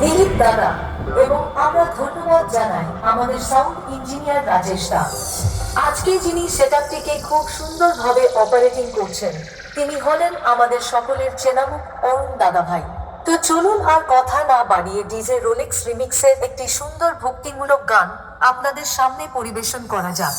দিলীপ দাদা এবং আমরা ধন্যবাদ জানাই আমাদের সাউন্ড ইঞ্জিনিয়ার রাজেশ দা। আজকে যিনি সেটআপটিকে খুব সুন্দরভাবে অপারেটিং করছেন তিনি হলেন আমাদের সকলের চেনামুখ অরুণ দাদা ভাই। তো চলুন আর কথা না বাড়িয়ে ডিজে রোলেক্স রিমিক্সের একটি সুন্দর ভক্তিমূলক গান আপনাদের সামনে পরিবেশন করা যাক।